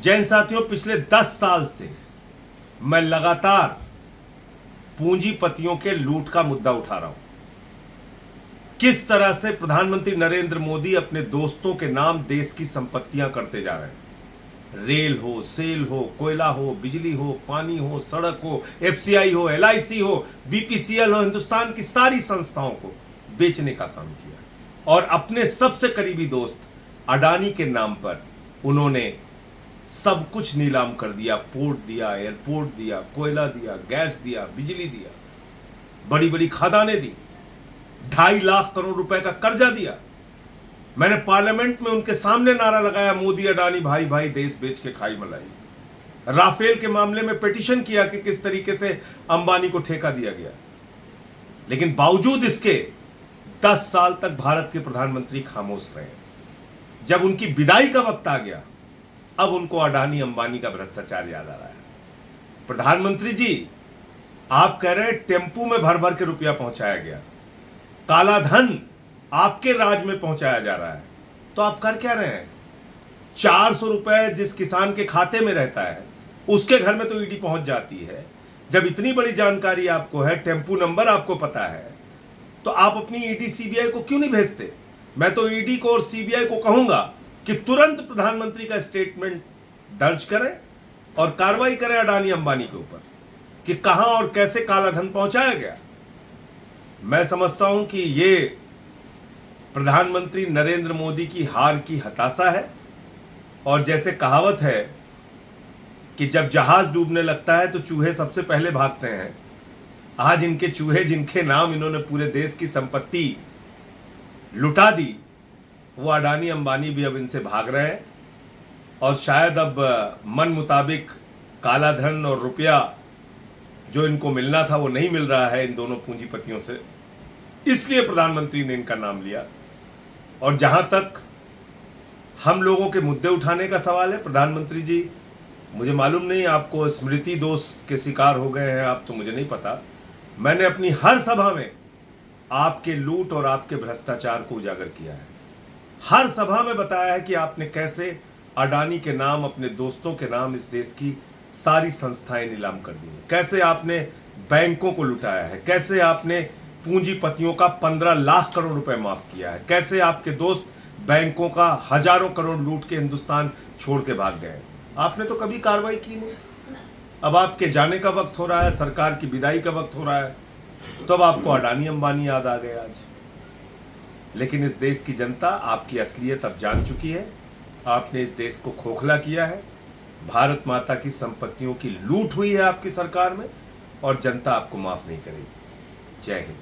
जैन साथियों, पिछले 10 साल से मैं लगातार पूंजीपतियों के लूट का मुद्दा उठा रहा हूं। किस तरह से प्रधानमंत्री नरेंद्र मोदी अपने दोस्तों के नाम देश की संपत्तियां करते जा रहे हैं। रेल हो, सेल हो, कोयला हो, बिजली हो, पानी हो, सड़क हो, एफसीआई हो, एलआईसी हो, बीपीसीएल हो, हिंदुस्तान की सारी संस्थाओं को बेचने का काम किया। और अपने सबसे करीबी दोस्त अडानी के नाम पर उन्होंने सब कुछ नीलाम कर दिया। पोर्ट दिया, एयरपोर्ट दिया, कोयला दिया, गैस दिया, बिजली दिया, बड़ी बड़ी खदानें दी, 2.5 लाख करोड़ रुपए का कर्जा दिया। मैंने पार्लियामेंट में उनके सामने नारा लगाया, मोदी अडानी भाई भाई देश बेच के खाई मलाई। राफेल के मामले में पिटीशन किया कि किस तरीके से अंबानी को ठेका दिया गया। लेकिन बावजूद इसके 10 साल तक भारत के प्रधानमंत्री खामोश रहे। जब उनकी विदाई का वक्त आ गया, अब उनको अडानी अंबानी का भ्रष्टाचार याद आ रहा है। प्रधानमंत्री जी, आप कह रहे हैं टेम्पू में भर भर के रुपया पहुंचाया गया, काला धन आपके राज में पहुंचाया जा रहा है, तो आप कर क्या रहे हैं? 400 रुपए जिस किसान के खाते में रहता है उसके घर में तो ईडी पहुंच जाती है। जब इतनी बड़ी जानकारी आपको है, टेम्पू नंबर आपको पता है, तो आप अपनी ईडी सीबीआई को क्यों नहीं भेजते? मैं तो ईडी को और सीबीआई को कहूंगा कि तुरंत प्रधानमंत्री का स्टेटमेंट दर्ज करें और कार्रवाई करें अडानी अंबानी के ऊपर कि कहां और कैसे काला धन पहुंचाया गया। मैं समझता हूं कि ये प्रधानमंत्री नरेंद्र मोदी की हार की हताशा है। और जैसे कहावत है कि जब जहाज डूबने लगता है तो चूहे सबसे पहले भागते हैं, आज इनके चूहे जिनके नाम इन्होंने पूरे देश की संपत्ति लुटा दी, वो अडानी अंबानी भी अब इनसे भाग रहे हैं। और शायद अब मन मुताबिक काला धन और रुपया जो इनको मिलना था वो नहीं मिल रहा है इन दोनों पूंजीपतियों से, इसलिए प्रधानमंत्री ने इनका नाम लिया। और जहां तक हम लोगों के मुद्दे उठाने का सवाल है, प्रधानमंत्री जी, मुझे मालूम नहीं आपको स्मृति दोष के शिकार हो गए हैं आप, तो मुझे नहीं पता। मैंने अपनी हर सभा में आपके लूट और आपके भ्रष्टाचार को उजागर किया है। हर सभा में बताया है कि आपने कैसे अडानी के नाम, अपने दोस्तों के नाम इस देश की सारी संस्थाएं नीलाम कर दी हैं, कैसे आपने बैंकों को लुटाया है, कैसे आपने पूंजीपतियों का 15 लाख करोड़ रुपए माफ किया है, कैसे आपके दोस्त बैंकों का हजारों करोड़ लूट के हिंदुस्तान छोड़ के भाग गए। आपने तो कभी कार्रवाई की नहीं। अब आपके जाने का वक्त हो रहा है, सरकार की विदाई का वक्त हो रहा है, तो अब आपको अडानी अंबानी याद आ गए आज। लेकिन इस देश की जनता आपकी असलियत अब जान चुकी है। आपने इस देश को खोखला किया है। भारत माता की संपत्तियों की लूट हुई है आपकी सरकार में, और जनता आपको माफ नहीं करेगी। जय हिंद।